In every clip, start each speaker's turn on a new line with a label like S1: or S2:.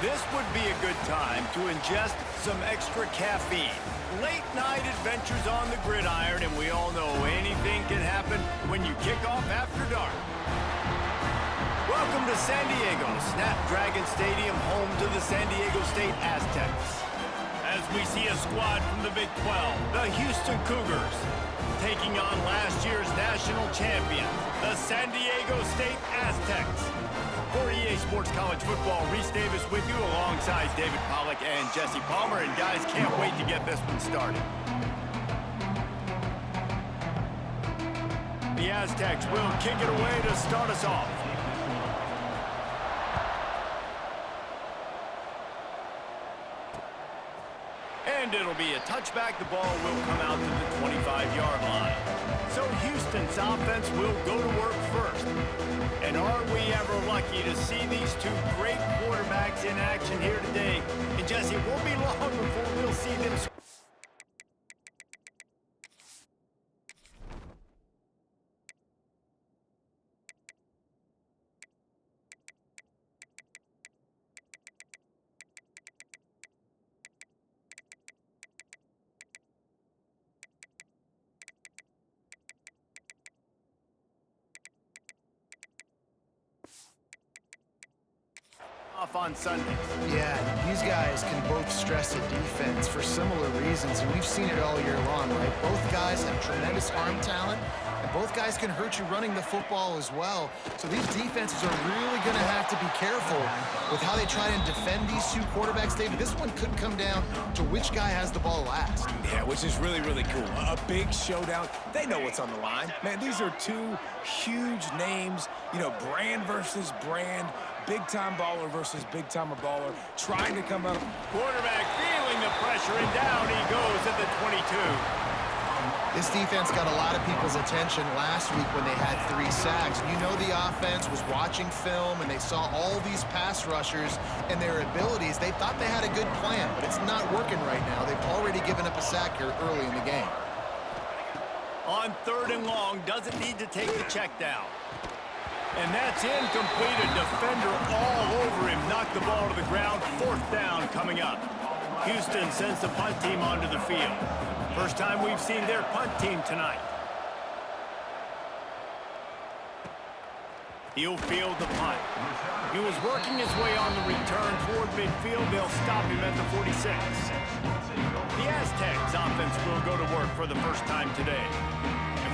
S1: This would be a good time to ingest some extra caffeine. Late night adventures on the gridiron, and we all know anything can happen when you kick off after dark. Welcome to San Diego, Snapdragon Stadium, home to the San Diego State Aztecs. As we see a squad from the Big 12, the Houston Cougars, taking on last year's national champions, the San Diego State Aztecs. For EA Sports College Football, Reese Davis with you alongside David Pollack and Jesse Palmer. And guys, can't wait to get this one started. The Aztecs will kick it away to start us off. And it'll be a touchback. The ball will come out to the 25-yard line. So Houston's offense will go to work first. And are we ever lucky to see these two great quarterbacks in action here today? And Jesse, it won't be long before we'll see them. Off on Sundays.
S2: Yeah, these guys can both stress a defense for similar reasons, and we've seen it all year long, right? Both guys have tremendous arm talent, and both guys can hurt you running the football as well. So these defenses are really going to have to be careful with how they try and defend these two quarterbacks, David. This one could come down to which guy has the ball last.
S3: Yeah, which is really, really cool. A big showdown. They know what's on the line. Man, these are two huge names, you know, brand versus brand. Big-time baller versus big-time baller, trying to come up.
S1: Quarterback feeling the pressure, and down he goes at the 22.
S2: This defense got a lot of people's attention last week when they had 3 sacks. You know the offense was watching film, and they saw all these pass rushers and their abilities. They thought they had a good plan, but it's not working right now. They've already given up a sack here early in the game.
S1: On 3rd and long, doesn't need to take the check down. And that's incomplete. A defender all over him. Knocked the ball to the ground. 4th down coming up. Houston sends the punt team onto the field. First time we've seen their punt team tonight. He'll field the punt. He was working his way on the return toward midfield. They'll stop him at the 46. The Aztecs offense will go to work for the first time today.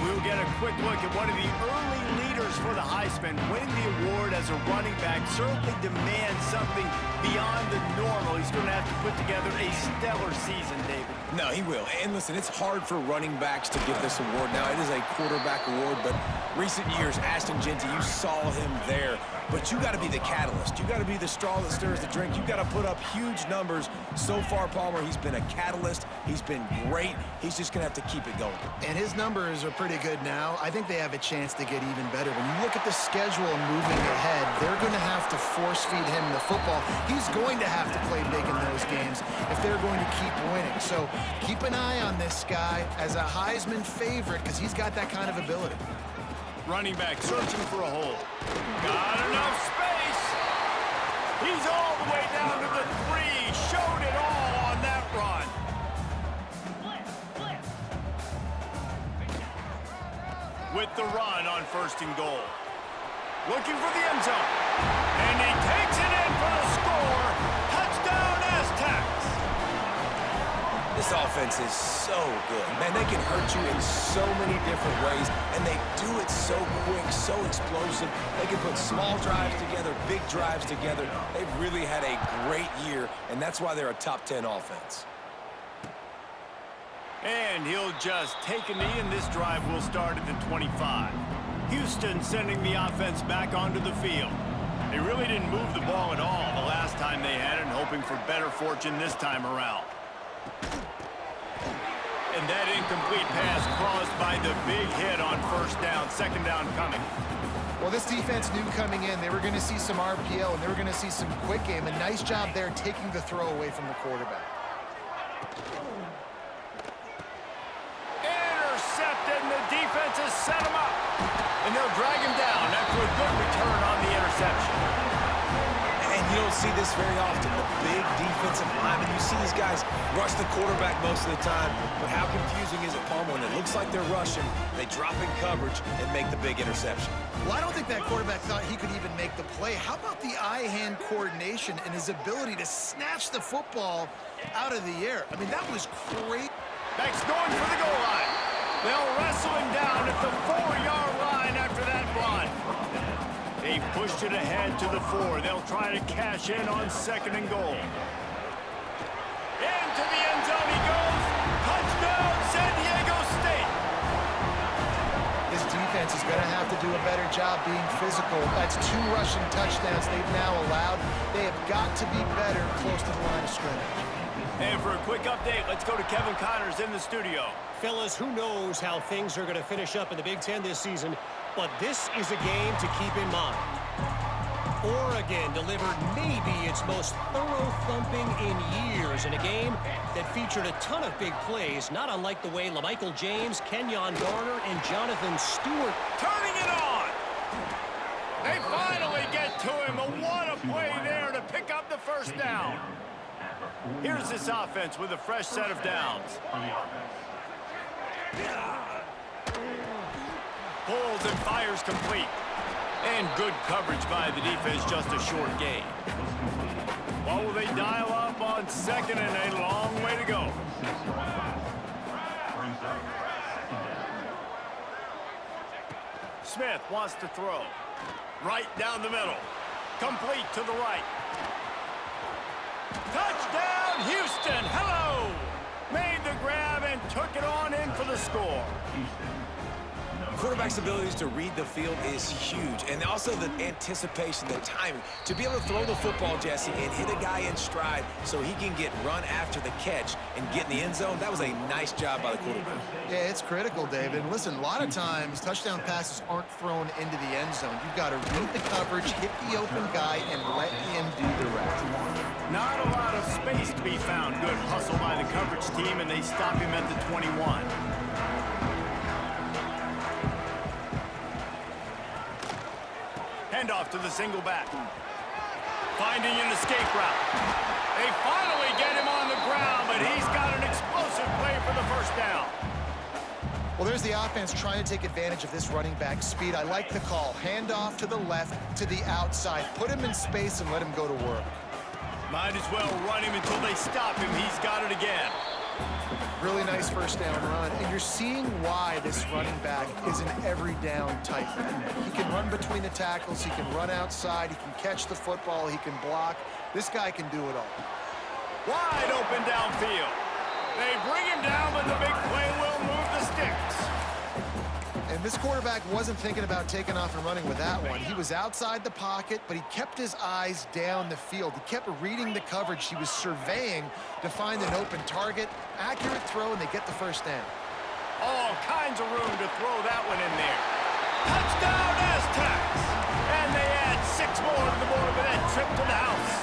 S1: We'll get a quick look at one of the early leaders for the Heisman. Winning the award as a running back certainly demands something beyond the normal. He's going to have to put together a stellar season, David.
S3: No, he will. And listen, it's hard for running backs to get this award. Now, it is a quarterback award, but recent years, Ashton Jeanty, you saw him there. But you got to be the catalyst. You got to be the straw that stirs the drink. You got to put up huge numbers. So far, Palmer, he's been a catalyst. He's been great. He's just going to have to keep it going.
S2: And his numbers are pretty good now. I think they have a chance to get even better. When you look at the schedule and moving ahead, they're going to have to force feed him the football. He's going to have to play big in those games if they're going to keep winning. So keep an eye on this guy as a Heisman favorite because he's got that kind of ability.
S1: Running back searching for a hole. Got enough space. He's all the way down to the 3. Showed it all on that run. With the run on 1st and goal. Looking for the end zone. And he takes it in for the score. Touchdown Aztecs.
S3: This offense is so good. Man, they can hurt you in so many different ways, and they do it so quick, so explosive. They can put small drives together, big drives together. They've really had a great year, and that's why they're a top 10 offense.
S1: And he'll just take a knee, and this drive will start at the 25. Houston sending the offense back onto the field. They really didn't move the ball at all the last time they had it, and hoping for better fortune this time around. And that incomplete pass caused by the big hit on 1st down. 2nd down coming.
S2: Well, this defense knew coming in they were going to see some RPO and they were going to see some quick game. A nice job there taking the throw away from the quarterback.
S1: Intercepted, and the defense has set him up. And they'll drag him down after a good return on the interception.
S3: And You don't see this very often. The big defensive linemen, you see these guys rush the quarterback most of the time, but how confusing is it, Palmer, when it looks like they're rushing, they drop in coverage and make the big interception?
S2: Well, I don't think that quarterback thought he could even make the play. How about the eye-hand coordination and his ability to snatch the football out of the air? I mean, that was great.
S1: Beck's going for the goal line. They'll wrestle him down at the 4-yard line after that run. They've pushed it ahead to the 4. They'll try to cash in on 2nd and goal. Into the end zone he goes. Touchdown, San Diego State.
S2: This defense is going to have to do a better job being physical. That's 2 rushing touchdowns they've now allowed. They have got to be better close to the line of scrimmage.
S1: And for a quick update, let's go to Kevin Connors in the studio.
S4: Fellas, who knows how things are going to finish up in the Big Ten this season, but this is a game to keep in mind. Oregon delivered maybe its most thorough thumping in years in a game that featured a ton of big plays, not unlike the way LaMichael James, Kenyon Garner, and Jonathan Stewart.
S1: Turning it on! They finally get to him, but what a play there to pick up the first down. Here's this offense with a fresh set of downs. Pulls and fires complete. And good coverage by the defense, just a short gain. What will they dial up on 2nd and a long way to go? Smith wants to throw. Right down the middle. Complete to the right. Touchdown, Houston! Hello! Made the grab and took it on in for the score.
S3: Quarterback's abilities to read the field is huge, and also the anticipation, the timing. To be able to throw the football, Jesse, and hit a guy in stride so he can get run after the catch and get in the end zone, that was a nice job by the quarterback.
S2: Yeah, it's critical, David. Listen, a lot of times, touchdown passes aren't thrown into the end zone. You've got to read the coverage, hit the open guy, and let him do the rest.
S1: Not a lot of space to be found. Good hustle by the coverage team, and they stop him at the 21. Handoff to the single back. Finding an escape route. They finally get him on the ground, but he's got an explosive play for the first down.
S2: Well, there's the offense trying to take advantage of this running back speed. I like the call. Handoff to the left, to the outside. Put him in space and let him go to work.
S1: Might as well run him until they stop him. He's got it again.
S2: Really nice first down run, and you're seeing why this running back is an every down type. He can run between the tackles, he can run outside, he can catch the football, he can block. This guy can do it all.
S1: Wide open downfield. They bring him down, but the big play will move the sticks.
S2: And this quarterback wasn't thinking about taking off and running with that one. He was outside the pocket, but he kept his eyes down the field. He kept reading the coverage. He was surveying to find an open target. Accurate throw, and they get the first down.
S1: All kinds of room to throw that one in there. Touchdown, Aztecs! And they add 6 more to the board with that trip to the house.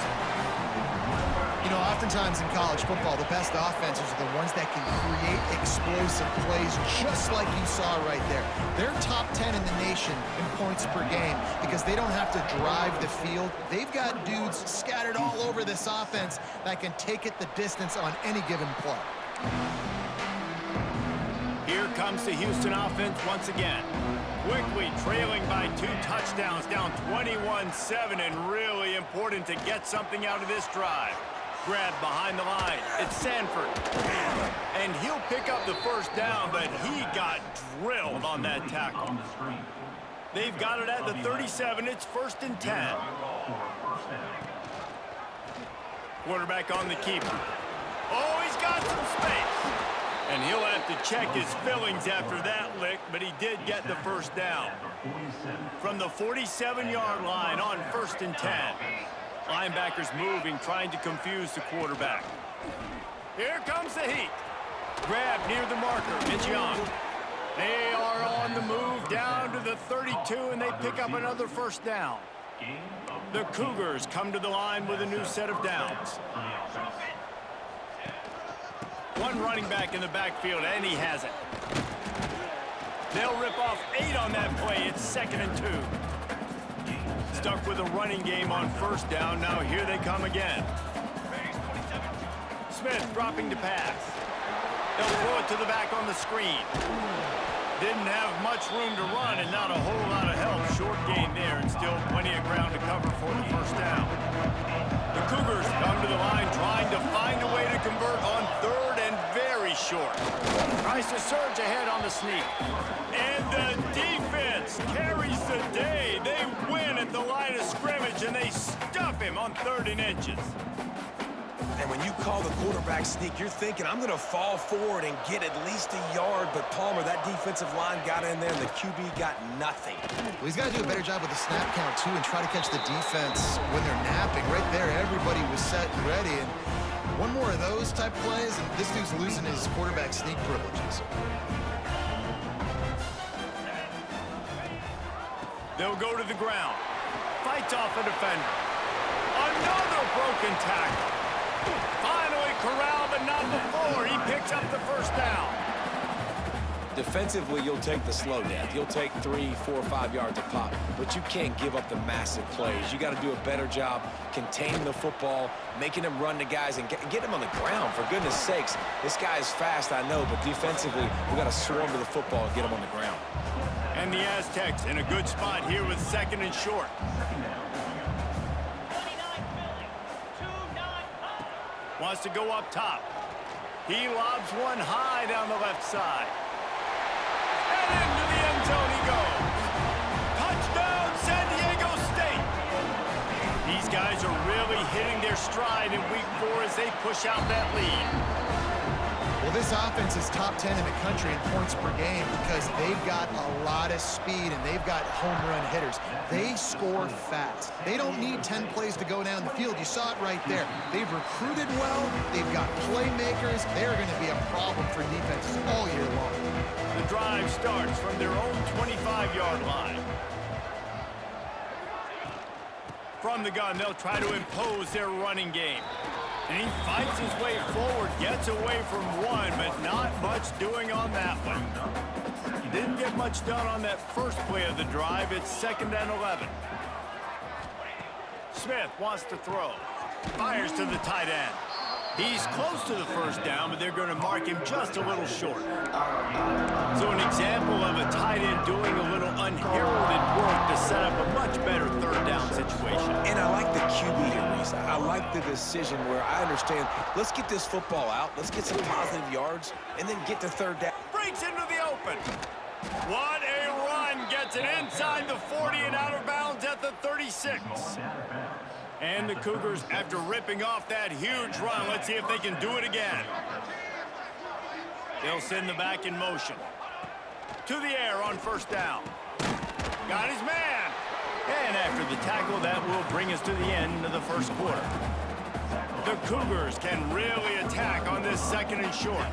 S2: You know, oftentimes in college football, the best offenses are the ones that can create explosive plays, just like you saw right there. They're top 10 in the nation in points per game because they don't have to drive the field. They've got dudes scattered all over this offense that can take it the distance on any given play.
S1: Here comes the Houston offense once again. Quickly trailing by 2 touchdowns, down 21-7, and really important to get something out of this drive. Grab behind the line. It's Sanford. And he'll pick up the first down, but he got drilled on that tackle. They've got it at the 37. It's 1st and 10. Quarterback on the keeper. Oh, he's got some space. And he'll have to check his fillings after that lick, but he did get the first down. From the 47-yard line on 1st and 10. Linebackers moving, trying to confuse the quarterback. Here comes the heat. Grab near the marker, Mitch Young. They are on the move down to the 32, and they pick up another first down. The Cougars come to the line with a new set of downs. One running back in the backfield, and he has it. They'll rip off 8 on that play. It's 2nd and 2. stuck with a running game on first down. Now here they come again. Smith dropping to pass. They'll throw it to the back on the screen. Didn't have much room to run and not a whole lot of help. Short gain there and still plenty of ground to cover for the first down. The Cougars come to the line trying to find a way to convert on third and very short. Tries to surge ahead on the sneak. And the defense carries the day. They win at the line of scrimmage and they stuff him on 3rd and inches.
S3: And when you call the quarterback sneak, you're thinking, I'm going to fall forward and get at least a yard. But Palmer, that defensive line got in there, and the QB got nothing.
S2: Well, he's got to do a better job with the snap count, too, and try to catch the defense when they're napping. Right there, everybody was set and ready. And one more of those type plays, and this dude's losing his quarterback sneak privileges.
S1: They'll go to the ground. Fights off a defender. Another broken tackle. Finally corralled, but not before. He picks up the first down.
S3: Defensively, you'll take the slow death. You'll take 3, 4, 5 yards a pop, but you can't give up the massive plays. You got to do a better job containing the football, making them run the guys, and get them on the ground. For goodness sakes, this guy is fast, I know, but defensively, we got to swarm to the football and get him on the ground.
S1: And the Aztecs in a good spot here with 2nd and short. Wants to go up top. He lobs one high down the left side. And into the end zone he goes. Touchdown, San Diego State. These guys are really hitting their stride in week 4 as they push out that lead.
S2: Well, this offense is top 10 in the country in points per game because they've got a lot of speed and they've got home run hitters. They score fast. They don't need 10 plays to go down the field. You saw it right there. They've recruited well. They've got playmakers. They're going to be a problem for defenses all year long.
S1: The drive starts from their own 25-yard line. From the gun, they'll try to impose their running game. And he fights his way forward, gets away from one, but not much doing on that one. Didn't get much done on that first play of the drive. It's 2nd and 11. Smith wants to throw. Fires to the tight end. He's close to the first down, but they're going to mark him just a little short. So an example of a tight end doing a little unheralded work to set up a much better 3rd down situation.
S3: And I like the QB here, Reese. I like the decision where I understand, let's get this football out, let's get some positive yards, and then get to 3rd down.
S1: Breaks into the open. What a run. Gets it inside the 40 and out of bounds at the 36. And the Cougars, after ripping off that huge run, let's see if they can do it again. They'll send the back in motion. To the air on first down. Got his man. And after the tackle, that will bring us to the end of the first quarter. The Cougars can really attack on this 2nd and short.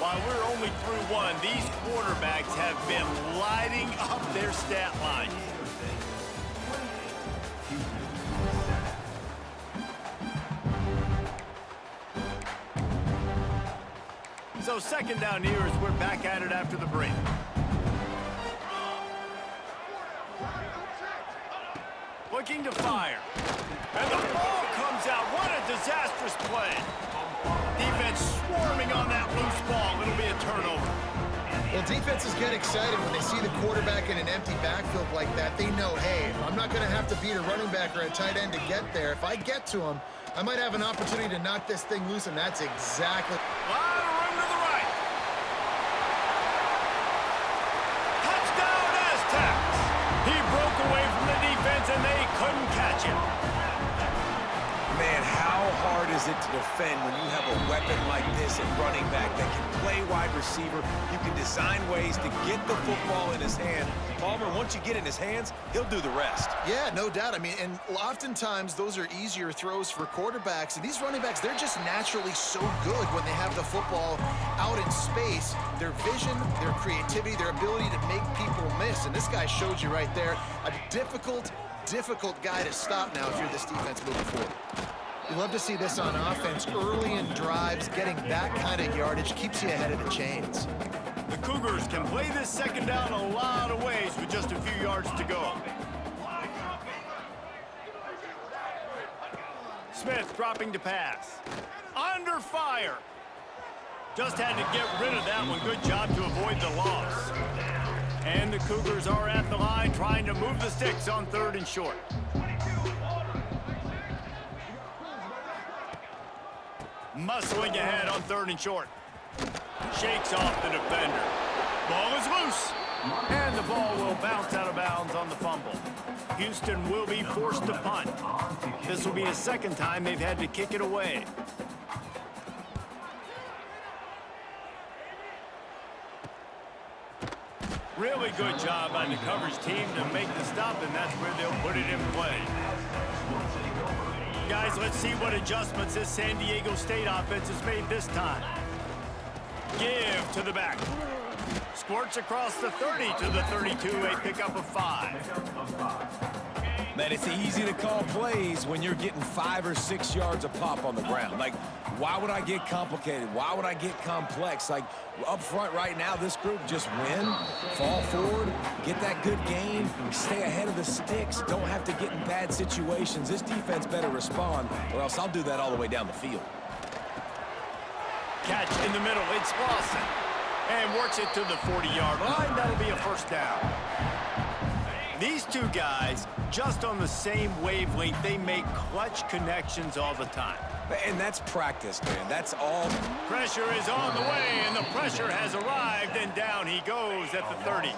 S1: While we're only through one, these quarterbacks have been lighting up their stat lines. So 2nd down here as we're back at it after the break. Looking to fire. And the ball comes out. What a disastrous play. Defense swarming on that loose ball. It'll be a turnover.
S2: Well, defenses get excited when they see the quarterback in an empty backfield like that. They know, hey, I'm not going to have to beat a running back or a tight end to get there. If I get to him, I might have an opportunity to knock this thing loose, and that's exactly...
S1: Lot of room to the right. Touchdown, Aztecs. He broke away from the defense, and they couldn't catch him.
S3: Man, how hard is it to defend when you have a weapon like this at running back that can play wide receiver? You can design ways to get the football in his hand. Palmer, once you get in his hands, he'll do the rest.
S2: Yeah, no doubt. I mean, and oftentimes those are easier throws for quarterbacks. And these running backs, they're just naturally so good when they have the football out in space. Their vision, their creativity, their ability to make people miss. And this guy showed you right there, a difficult guy to stop now if you're this defense moving forward. You love to see this on offense. Early in drives, getting that kind of yardage keeps you ahead of the chains.
S1: The Cougars can play this second down a lot of ways with just a few yards to go. Smith dropping to pass. Under fire. Just had to get rid of that one. Good job to avoid the loss. And the Cougars are at the line trying to move the sticks on 3rd and short. Muscling ahead on 3rd and short. Shakes off the defender. Ball is loose. And the ball will bounce out of bounds on the fumble. Houston will be forced to punt. This will be the second time they've had to kick it away. Really good job by the coverage team to make the stop, and that's where they'll put it in play. Guys, let's see what adjustments this San Diego State offense has made this time. Give to the back. Squirts across the 30 to the 32, a pickup of 5.
S3: Man, it's easy to call plays when you're getting 5 or 6 yards a pop on the ground. Like, why would I get complicated? Why would I get complex? Like, up front right now, this group just win, fall forward, get that good gain, stay ahead of the sticks, don't have to get in bad situations. This defense better respond, or else I'll do that all the way down the field.
S1: Catch in the middle, it's Lawson. And works it to the 40-yard line. That'll be a first down. These two guys, just on the same wavelength, they make clutch connections all the time.
S3: And that's practice, man. That's all.
S1: Pressure is on the way, and the pressure has arrived, and down he goes at the 30.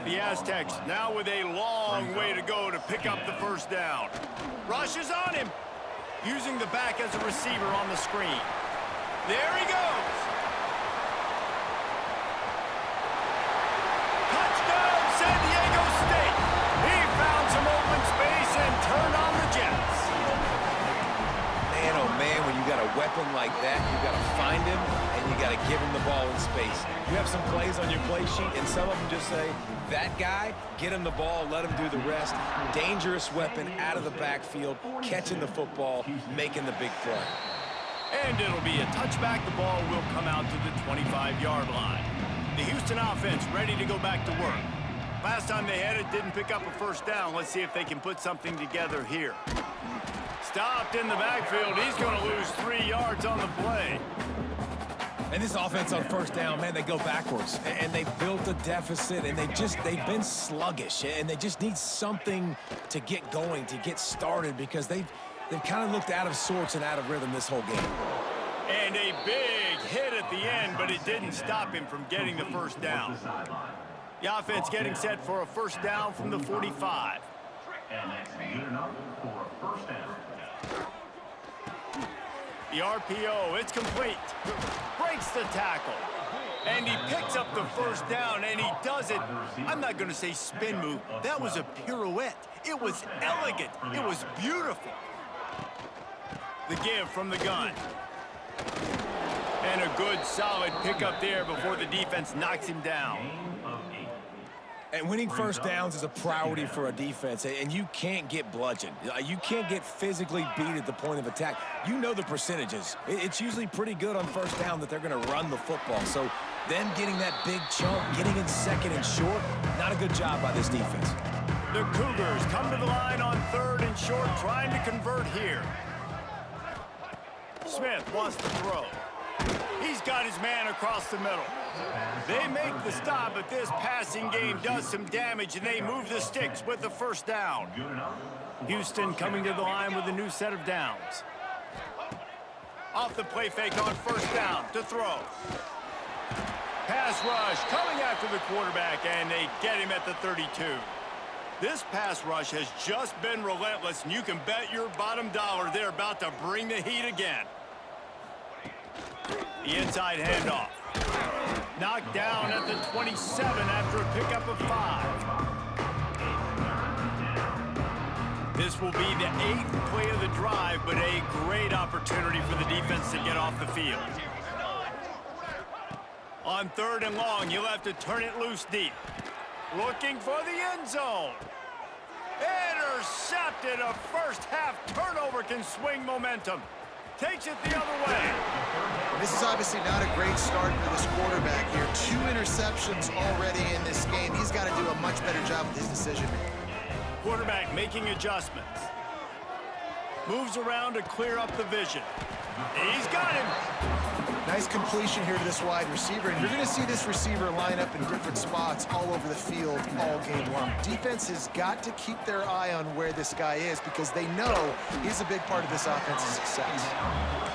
S1: The Aztecs now with a long way to go to pick up the first down. Rush is on him, using the back as a receiver on the screen. There he goes. Touchdown, San Diego State. He found some open space and turned on the Jets.
S3: Man, oh man, when you got a weapon like that, you got to find him and you got to give him the ball in space. You have some plays on your play sheet, and some of them just say, that guy, get him the ball, let him do the rest. Dangerous weapon out of the backfield, catching the football, making the big play.
S1: And it'll be a touchback. The ball will come out to the 25-yard line. The Houston offense ready to go back to work. Last time they had it, didn't pick up a first down. Let's see if they can put something together here. Stopped in the backfield. He's going to lose 3 yards on the play.
S3: And this offense on first down, man, they go backwards. And they built a deficit, and they've been sluggish. And they just need something to get going, to get started, because they've kind of looked out of sorts and out of rhythm this whole game.
S1: And a big hit at the end, but it didn't stop him from getting the first down. The offense getting set for a first down from the 45.
S5: And that's good enough for a first down.
S1: The RPO, it's complete. Breaks the tackle. And he picks up the first down, and he does it. I'm not going to say spin move. That was a pirouette. It was elegant. It was beautiful. The give from the gun. And a good, solid pickup there before the defense knocks him down.
S3: And winning first downs is a priority for a defense, and you can't get bludgeoned. You can't get physically beat at the point of attack. You know the percentages. It's usually pretty good on first down that they're going to run the football. So then getting that big chunk, getting in second and short, not a good job by this defense.
S1: The Cougars come to the line on 3rd and short, trying to convert here. Smith wants to throw. He's got his man across the middle. They make the stop, but this passing game does some damage, and they move the sticks with the first down. Houston coming to the line with a new set of downs. Off the play fake on first down to throw. Pass rush coming after the quarterback, and they get him at the 32. This pass rush has just been relentless, and you can bet your bottom dollar they're about to bring the heat again. The inside handoff. Knocked down at the 27 after a pickup of 5. This will be the 8th play of the drive, but a great opportunity for the defense to get off the field. On 3rd and long, you'll have to turn it loose deep. Looking for the end zone. Intercepted. A first half turnover can swing momentum. Takes it the other way.
S2: This is obviously not a great start for this quarterback here. 2 interceptions already in this game. He's got to do a much better job with his decision-making.
S1: Quarterback making adjustments. Moves around to clear up the vision. He's got him.
S2: Nice completion here to this wide receiver, and you're going to see this receiver line up in different spots all over the field all game long. Defense has got to keep their eye on where this guy is because they know he's a big part of this offense's success.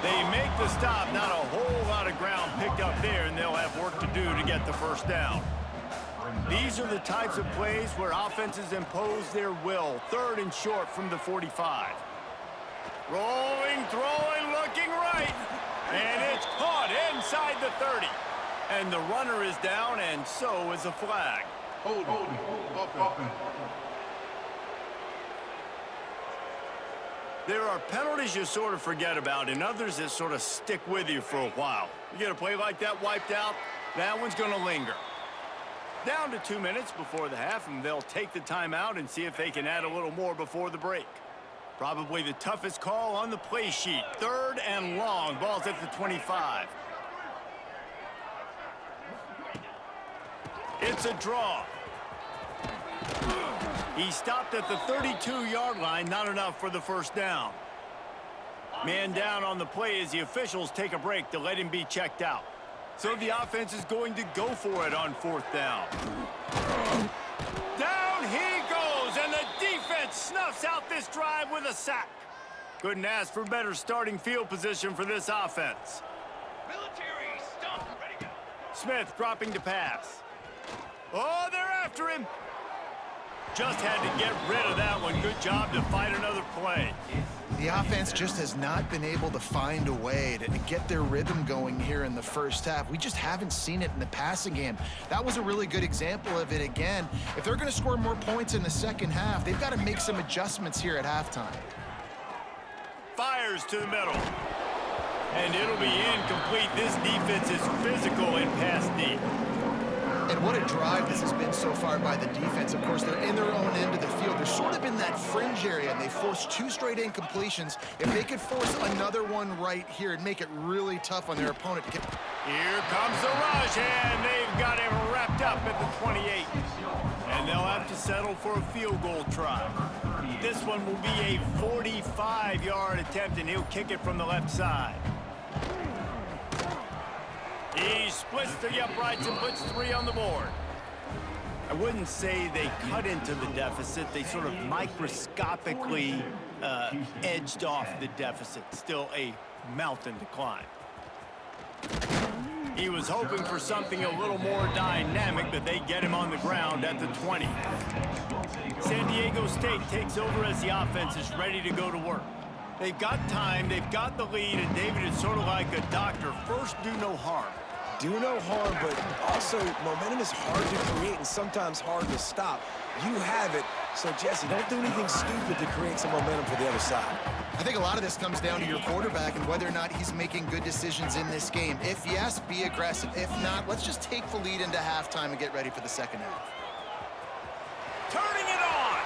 S1: They make the stop, not a whole lot of ground picked up there, and they'll have work to do to get the first down. These are the types of plays where offenses impose their will. 3rd and short from the 45. Rolling, throwing, looking right. And it's caught inside the 30. And the runner is down, and so is a flag.
S5: Hold.
S1: There are penalties you sort of forget about and others that sort of stick with you for a while. You get a play like that wiped out, that one's going to linger. Down to 2 minutes before the half, and they'll take the timeout and see if they can add a little more before the break. Probably the toughest call on the play sheet. 3rd and long. Ball's at the 25. It's a draw. He stopped at the 32-yard line. Not enough for the first down. Man down on the play as the officials take a break to let him be checked out. So the offense is going to go for it on 4th down. Down he goes, and the defense snuffs out this drive with a sack. Couldn't ask for better starting field position for this offense.
S5: Military stuff. Ready to go.
S1: Smith dropping to pass. Oh, they're after him. Just had to get rid of that one. Good job to fight another play.
S2: The offense just has not been able to find a way to get their rhythm going here in the first half. We just haven't seen it in the passing game. That was a really good example of it again. If they're going to score more points in the second half, they've got to make some adjustments here at halftime.
S1: Fires to the middle. And it'll be incomplete. This defense is physical and pass deep.
S2: And what a drive this has been so far by the defense. Of course, they're in their own end of the field. They're sort of in that fringe area, and they forced 2 straight incompletions. If they could force another one right here, it'd make it really tough on their opponent.
S1: Here comes the rush, and they've got him wrapped up at the 28. And they'll have to settle for a field goal try. This one will be a 45-yard attempt, and he'll kick it from the left side. He splits the uprights and puts 3 on the board. I wouldn't say they cut into the deficit. They sort of microscopically edged off the deficit. Still a mountain to climb. He was hoping for something a little more dynamic, but they get him on the ground at the 20. San Diego State takes over as the offense is ready to go to work. They've got time, they've got the lead, and David is sort of like a doctor. First, do no harm.
S3: Do no harm, but also momentum is hard to create and sometimes hard to stop. You have it, so Jesse, don't do anything stupid to create some momentum for the other side.
S2: I think a lot of this comes down to your quarterback and whether or not he's making good decisions in this game. If yes, be aggressive. If not, let's just take the lead into halftime and get ready for the second half.
S1: Turning it on.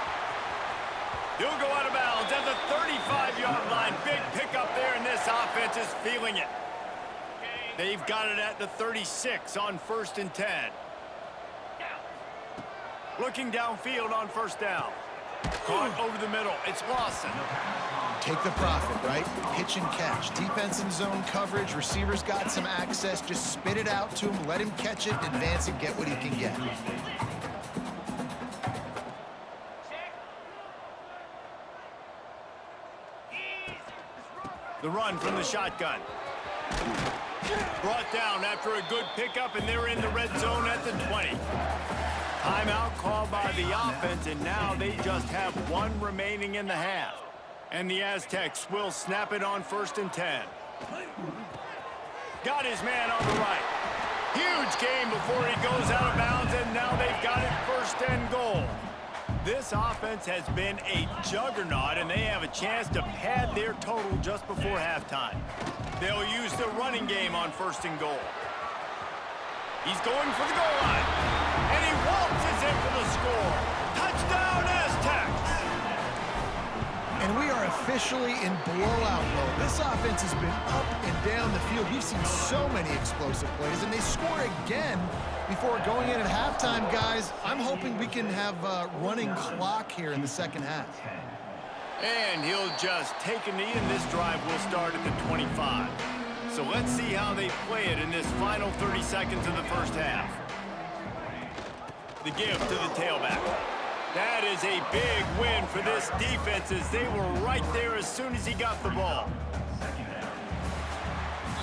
S1: He'll go out of bounds at the 35-yard line. Big pickup there, and this offense is feeling it. They've got it at the 36 on 1st and 10. Looking downfield on 1st down. Caught over the middle. It's Lawson.
S2: Take the profit, right? Pitch and catch. Defense and zone coverage. Receivers got some access. Just spit it out to him. Let him catch it, advance, and get what he can get.
S1: The run from the shotgun. Brought down after a good pickup, and they're in the red zone at the 20. Timeout called by the offense, and now they just have 1 remaining in the half. And the Aztecs will snap it on 1st and 10. Got his man on the right. Huge game before he goes out of bounds, and now they've got it 1st and goal. This offense has been a juggernaut, and they have a chance to pad their total just before halftime. They'll use the running game on 1st and goal. He's going for the goal line, and he waltzes in for the score. Touchdown, Aztecs!
S2: And we are officially in blowout mode. This offense offense has been up and down the field. We've seen so many explosive plays, and they score again before going in at halftime, guys. I'm hoping we can have a running clock here in the second half.
S1: And he'll just take a knee, and this drive will start at the 25. So let's see how they play it in this final 30 seconds of the first half. The give to the tailback. That is a big win for this defense as they were right there as soon as he got the ball.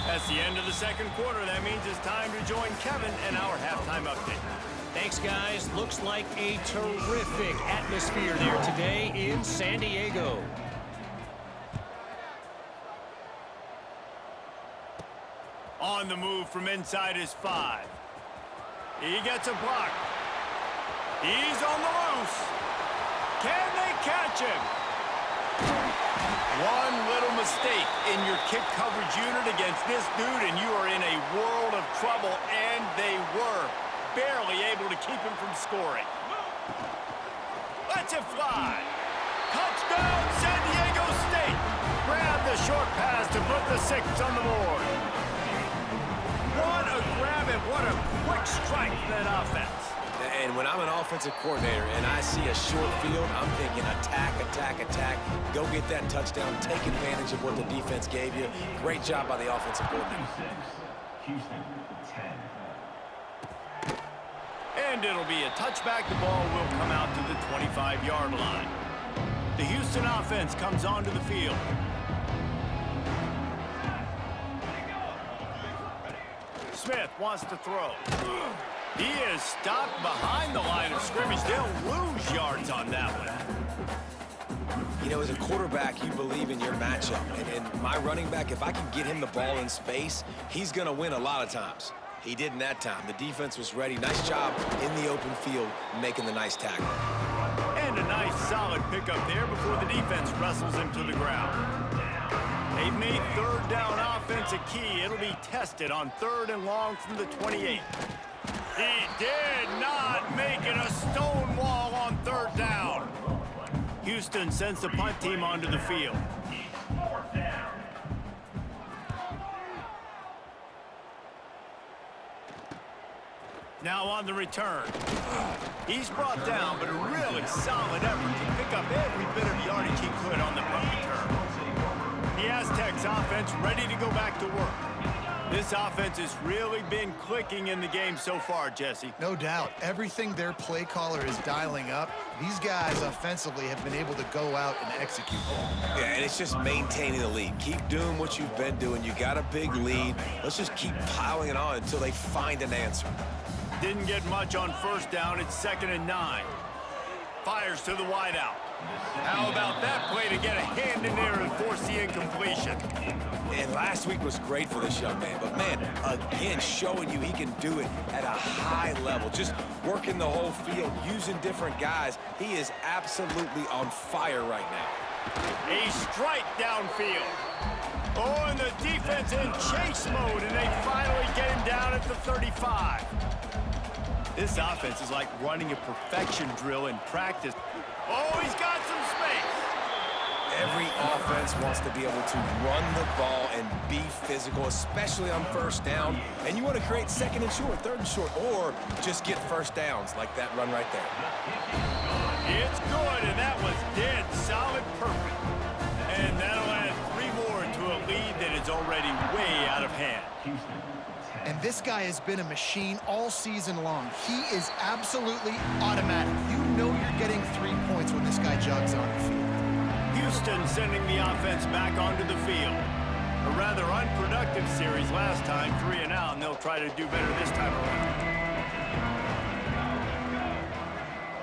S1: That's the end of the second quarter. That means it's time to join Kevin and our halftime update.
S4: Thanks, guys. Looks like a terrific atmosphere there today in San Diego.
S1: On the move from inside his 5. He gets a block. He's on the loose. Can they catch him? One little mistake in your kick coverage unit against this dude, and you are in a world of trouble, and they were barely able to keep him from scoring. Let's it fly. Touchdown, San Diego State. Grab the short pass to put the 6 on the board. What a grab and what a quick strike for that offense.
S3: And when I'm an offensive coordinator and I see a short field, I'm thinking attack, attack, attack. Go get that touchdown. Take advantage of what the defense gave you. Great job by the offensive coordinator.
S5: Houston, 10.
S1: And it'll be a touchback. The ball will come out to the 25-yard line. The Houston offense comes onto the field. Smith wants to throw. He is stopped behind the line of scrimmage. They'll lose yards on that one.
S3: You know, as a quarterback, you believe in your matchup. And my running back, if I can get him the ball in space, he's going to win a lot of times. He didn't that time. The defense was ready. Nice job in the open field making the nice tackle.
S1: And a nice solid pickup there before the defense wrestles him to the ground. They've made third down offense a key. It'll be tested on 3rd and long from the 28. He did not make it a stone wall on 3rd down. Houston sends the punt team onto the field. Now on the return. He's brought down, but a really solid effort to pick up every bit of yardage he could on the punt return. The Aztecs offense ready to go back to work. This offense has really been clicking in the game so far, Jesse.
S2: No doubt. Everything their play caller is dialing up, these guys offensively have been able to go out and execute that.
S3: Yeah, and it's just maintaining the lead. Keep doing what you've been doing. You got a big lead. Let's just keep piling it on until they find an answer.
S1: Didn't get much on 1st down. It's 2nd and 9. Fires to the wideout. How about that play to get a hand in there and force the incompletion?
S3: And last week was great for this young man, but man, again, showing you he can do it at a high level, just working the whole field, using different guys. He is absolutely on fire right now.
S1: A strike downfield. Oh, and the defense in chase mode, and they finally get him down at the 35. This offense is like running a perfection drill in practice. Oh, he's got some space.
S3: Every offense wants to be able to run the ball and be physical, especially on 1st down. And you want to create 2nd and short, 3rd and short, or just get 1st downs like that run right there.
S1: It's good, and that was dead solid perfect. And that'll add 3 more to a lead that is already way out of hand.
S2: And this guy has been a machine all season long. He is absolutely automatic. You know you're getting 3 points when this guy jogs on the field.
S1: Houston sending the offense back onto the field. A rather unproductive series last time, 3 and out, and they'll try to do better this time around.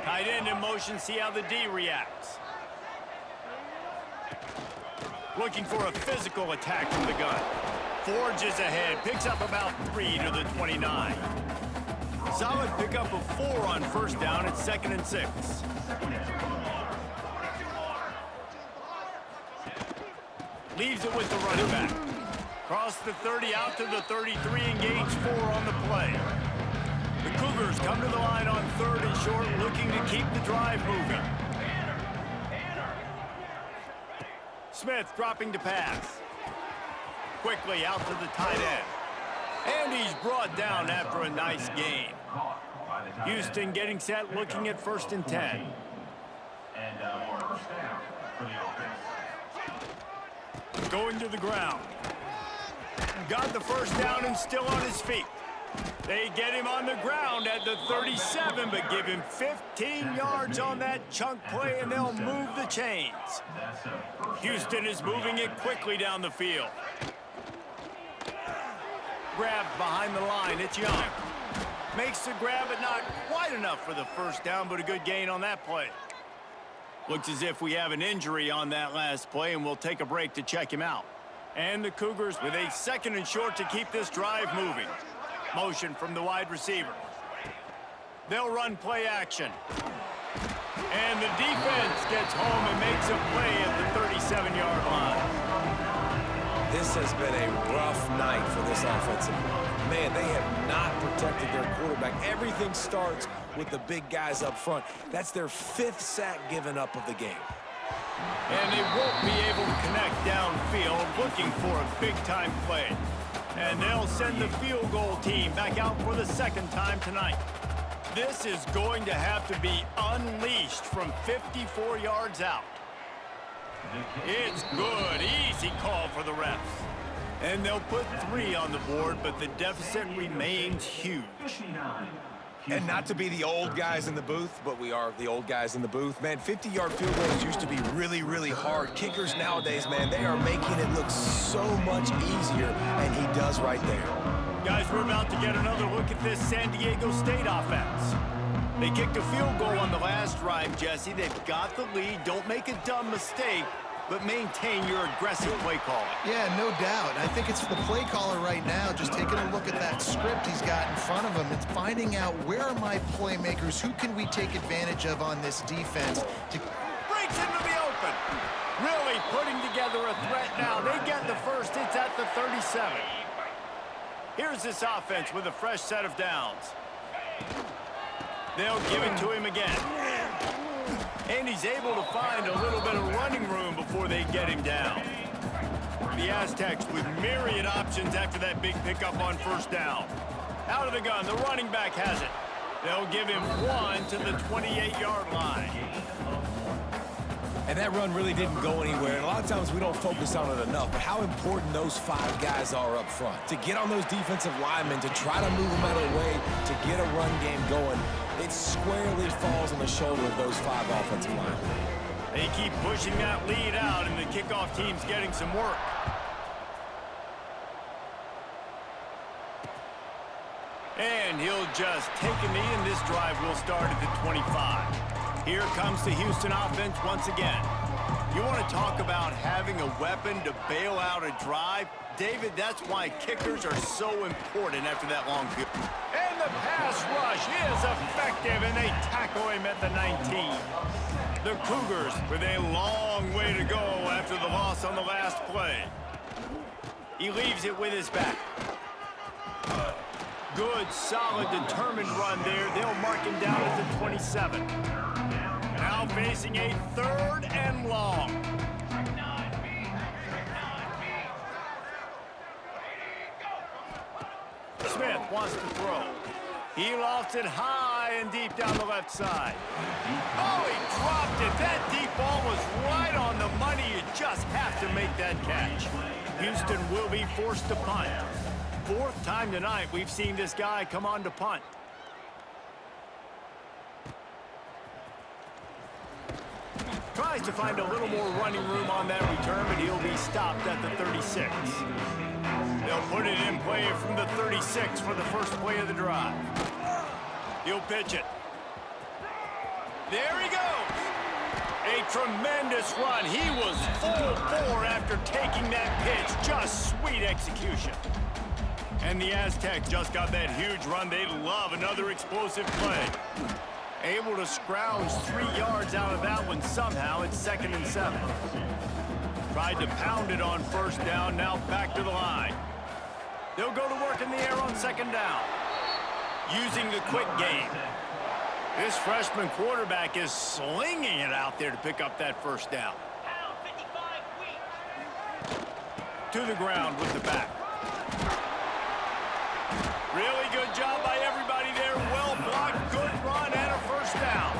S1: Tight end in motion, see how the D reacts. Looking for a physical attack from the gun. Forges ahead, picks up about 3 to the 29. Solid pickup of 4 on 1st down. It's 2nd and 6. Leaves it with the running back. Cross the 30 out to the 33, engage 4 on the play. The Cougars come to the line on 3rd and short, looking to keep the drive moving. Smith dropping to pass. quickly out to the tight end. And he's brought down after a nice gain. Houston getting set, looking at 1st and 10.
S5: And first down for the offense.
S1: Going to the ground. Got the first down and still on his feet. They get him on the ground at the 37, but give him 15 yards on that chunk play, and they'll move the chains. Houston is moving it quickly down the field. Grab behind the line. It's Young. Makes the grab, but not quite enough for the first down, but a good gain on that play. Looks as if we have an injury on that last play, and we'll take a break to check him out. And the Cougars with a 2nd and short to keep this drive moving. Motion from the wide receiver. They'll run play action. And the defense gets home and makes a play at the 37-yard line.
S3: This has been a rough night for this offensive line. Man, they have not protected their quarterback. Everything starts with the big guys up front. That's their 5th sack given up of the game.
S1: And they won't be able to connect downfield, looking for a big-time play. And they'll send the field goal team back out for the 2nd time tonight. This is going to have to be unleashed from 54 yards out. It's good. Easy call for the refs. And they'll put 3 on the board, but the deficit remains huge.
S3: And not to be the old guys in the booth, but we are the old guys in the booth. Man, 50-yard field goals used to be really, really hard. Kickers nowadays, man, they are making it look so much easier, and he does right there.
S1: Guys, we're about to get another look at this San Diego State offense. They kicked a field goal on the last drive, Jesse. They've got the lead. Don't make a dumb mistake, but maintain your aggressive play calling.
S2: Yeah, no doubt. I think it's the play caller right now just taking a look at that script he's got in front of him and finding out where are my playmakers, who can we take advantage of on this defense to...
S1: Breaks into the open. Really putting together a threat now. They get the first. It's at the 37. Here's this offense with a fresh set of downs. They'll give it to him again. And he's able to find a little bit of running room before they get him down. The Aztecs with myriad options after that big pickup on 1st down. Out of the gun, the running back has it. They'll give him 1 to the 28-yard line.
S3: And that run really didn't go anywhere. And a lot of times we don't focus on it enough, but how important those 5 guys are up front. To get on those defensive linemen, to try to move them out of the way, to get a run game going, it squarely falls on the shoulder of those 5 offensive linemen.
S1: They keep pushing that lead out, and the kickoff team's getting some work. And he'll just take a knee, and this drive will start at the 25. Here comes the Houston offense once again. You want to talk about having a weapon to bail out a drive? David, that's why kickers are so important after that long field. And the pass rush is effective, and they tackle him at the 19. The Cougars with a long way to go after the loss on the last play. He leaves it with his back. Good, solid, determined run there. They'll mark him down at the 27. Now facing a 3rd and long. Smith wants to throw. He lofts it high and deep down the left side. Oh, he dropped it. That deep ball was right on the money. You just have to make that catch. Houston will be forced to punt. 4th time tonight we've seen this guy come on to punt. Tries to find a little more running room on that return, but he'll be stopped at the 36. They'll put it in play from the 36 for the first play of the drive. He'll pitch it. There he goes. A tremendous run. He was full bore after taking that pitch. Just sweet execution. And the Aztecs just got that huge run. They love another explosive play. Able to scrounge 3 yards out of that one somehow. It's 2nd and 7. Tried to pound it on 1st down. Now back to the line. They'll go to work in the air on 2nd down. Using the quick game. This freshman quarterback is slinging it out there to pick up that 1st down. to the ground with the back. Really good job by everybody there. Well blocked, good run, and a first down.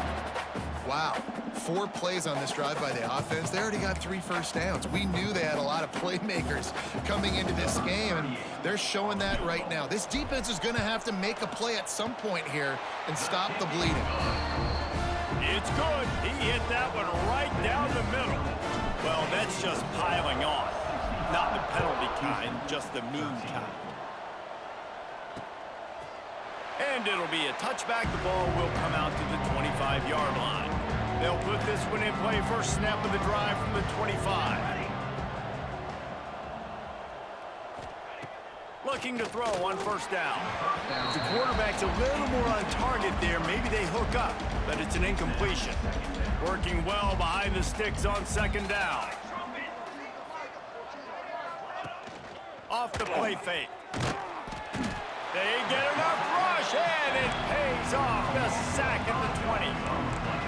S2: Wow. 4 plays on this drive by the offense. They already got 3 first downs. We knew they had a lot of playmakers coming into this game, and they're showing that right now. This defense is going to have to make a play at some point here and stop the bleeding.
S1: It's good. He hit that one right down the middle. Well, that's just piling on. Not the penalty kind, just the mean kind. And it'll be a touchback. The ball will come out to the 25-yard line. They'll put this one in play. First snap of the drive from the 25. Looking to throw on first down. The quarterback's a little more on target there. Maybe they hook up, but it's an incompletion. Working well behind the sticks on second down. Off the play fake. They get enough rush, and it pays off. The sack at the 20.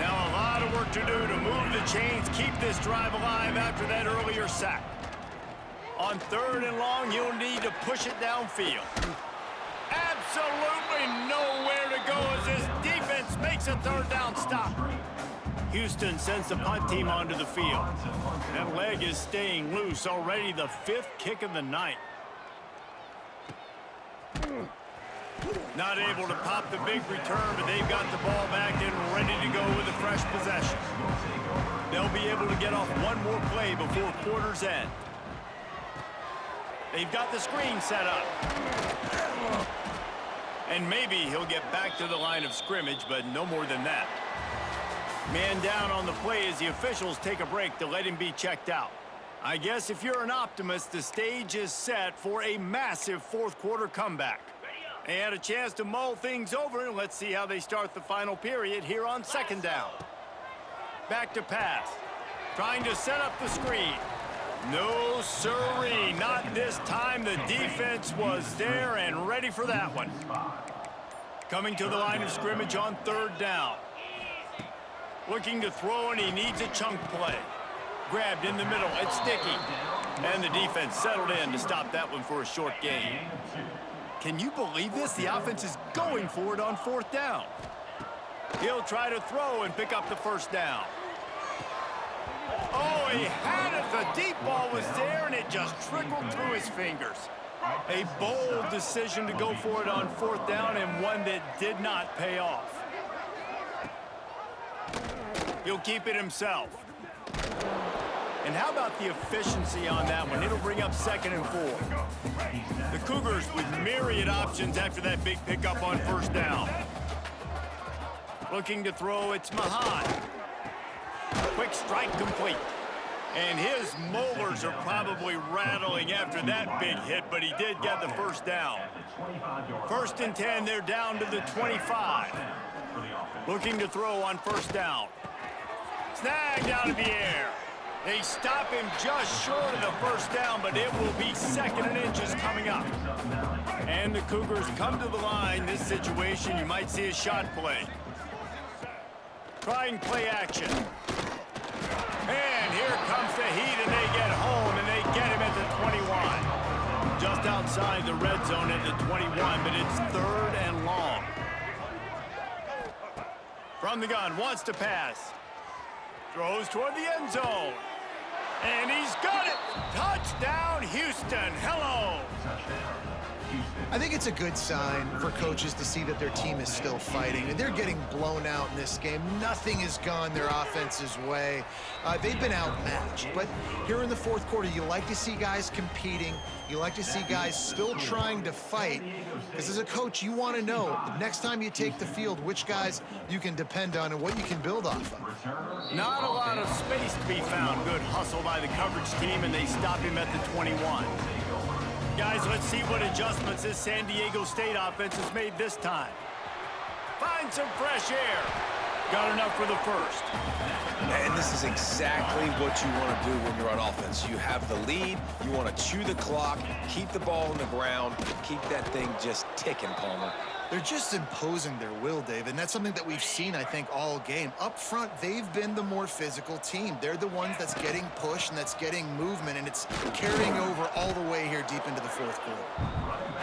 S1: Now a lot of work to do to move the chains, keep this drive alive after that earlier sack. On 3rd and long, you'll need to push it downfield. Absolutely nowhere to go as this defense makes a 3rd down stop. Houston sends the punt team onto the field. That leg is staying loose. Already the 5th kick of the night. Not able to pop the big return, but they've got the ball back and ready to go with a fresh possession. They'll be able to get off one more play before quarter's end. They've got the screen set up. And maybe he'll get back to the line of scrimmage, but no more than that. Man down on the play as the officials take a break to let him be checked out. I guess if you're an optimist, the stage is set for a massive 4th quarter comeback. They had a chance to mull things over, and let's see how they start the final period here on 2nd down. Back to pass. Trying to set up the screen. No siree, not this time. The defense was there and ready for that one. Coming to the line of scrimmage on 3rd down. Looking to throw, and he needs a chunk play. Grabbed in the middle, it's sticky. And the defense settled in to stop that one for a short gain. Can you believe this? The offense is going for it on 4th down. He'll try to throw and pick up the first down. Oh, he had it. The deep ball was there, and it just trickled through his fingers. A bold decision to go for it on 4th down, and one that did not pay off. He'll keep it himself. And how about the efficiency on that one? It'll bring up 2nd and 4. The Cougars with myriad options after that big pickup on 1st down. Looking to throw, it's Mahan. Quick strike complete. And his molars are probably rattling after that big hit, but he did get the first down. 1st and 10, they're down to the 25. Looking to throw on 1st down. Snagged out of the air. They stop him just short of the first down, but it will be 2nd and inches coming up. And the Cougars come to the line. This situation, you might see a shot play. Trying play action. And here comes the heat, and they get home, and they get him at the 21. Just outside the red zone at the 21, but it's 3rd and long. From the gun, wants to pass. Throws toward the end zone. And he's got it! Touchdown, Houston! Hello!
S2: I think it's a good sign for coaches to see that their team is still fighting. They're getting blown out in this game. Nothing has gone their offense's way. They've been outmatched. But here in the 4th quarter, you like to see guys competing. You like to see guys still trying to fight. Because as a coach, you want to know the next time you take the field, which guys you can depend on and what you can build off of.
S1: Not a lot of space to be found. Good hustle by the coverage team, and they stop him at the 21. Guys, let's see what adjustments this San Diego State offense has made this time. Find some fresh air. Got enough for the first.
S3: And this is exactly what you want to do when you're on offense. You have the lead, you want to chew the clock, keep the ball on the ground, keep that thing just ticking, Palmer.
S2: They're just imposing their will, Dave, and that's something that we've seen, I think, all game. Up front, they've been the more physical team. They're the ones that's getting pushed and that's getting movement, and it's carrying over all the way here deep into the fourth quarter.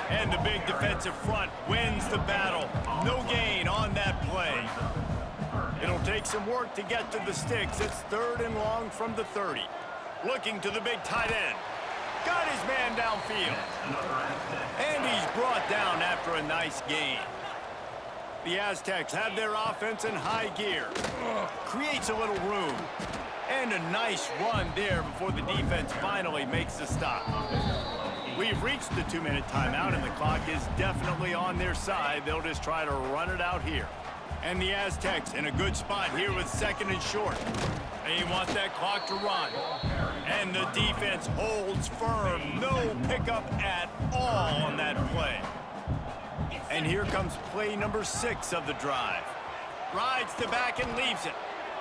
S1: And the big defensive front wins the battle. No gain on that play. It'll take some work to get to the sticks. It's 3rd and long from the 30. Looking to the big tight end. Got his man downfield. And he's brought down after a nice gain. The Aztecs have their offense in high gear. Creates a little room. And a nice run there before the defense finally makes the stop. We've reached the 2-minute timeout, and the clock is definitely on their side. They'll just try to run it out here. And the Aztecs in a good spot here with 2nd and short. They want that clock to run. And the defense holds firm. No pickup at all on that play. And here comes play number 6 of the drive. Rides the back and leaves it.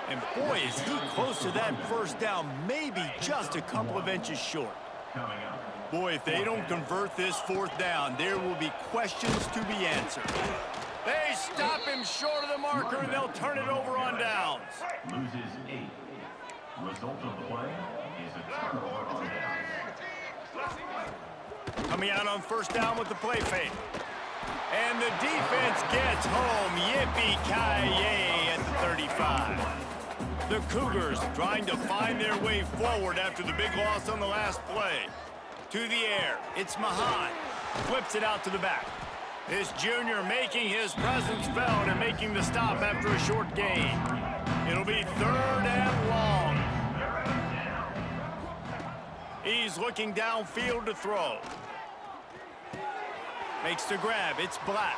S1: And boy, is he close to that first down, maybe just a couple of inches short. Boy, if they don't convert this 4th down, there will be questions to be answered. They stop him short of the marker, and they'll turn it over on downs.
S5: Loses 8. Result of the play is a turnover on downs.
S1: Coming out on 1st down with the play fake. And the defense gets home. Yippee-ki-yay at the 35. The Cougars trying to find their way forward after the big loss on the last play. To the air. It's Mahan. Flips it out to the back. This junior making his presence felt and making the stop after a short gain. It'll be 3rd and long. He's looking downfield to throw. Makes the grab. It's Black.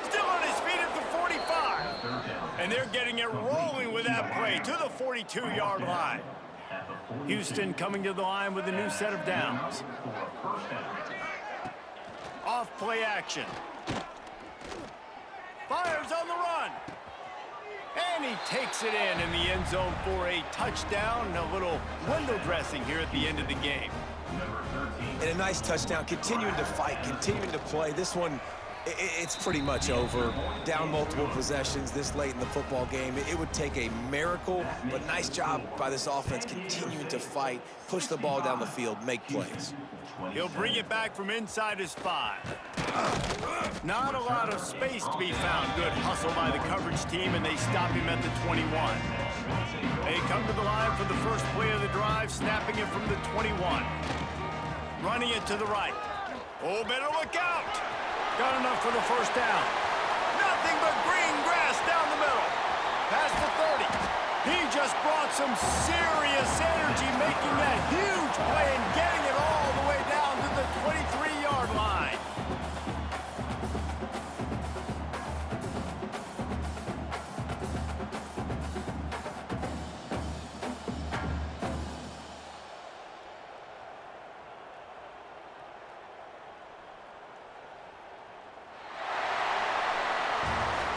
S1: Still on his feet at the 45. And they're getting it rolling with that play to the 42-yard line. Houston coming to the line with a new set of downs. Off play action. Fires on the run. And he takes it in the end zone for a touchdown. A little window dressing here at the end of the game.
S3: And a nice touchdown, continuing to fight, continuing to play. This one, it's pretty much over. Down multiple possessions this late in the football game. It would take a miracle, but nice job by this offense continuing to fight, push the ball down the field, make plays.
S1: He'll bring it back from inside his 5. Not a lot of space to be found. Good hustle by the coverage team, and they stop him at the 21. They come to the line for the first play of the drive, snapping it from the 21. Running it to the right. Oh, better look out. Got enough for the 1st down. Nothing but green grass down the middle. Past the 30. He just brought some serious energy, making that huge play and getting it all the way down to the 23-yard line.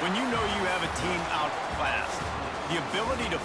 S1: When you know you have a team outclassed, the ability to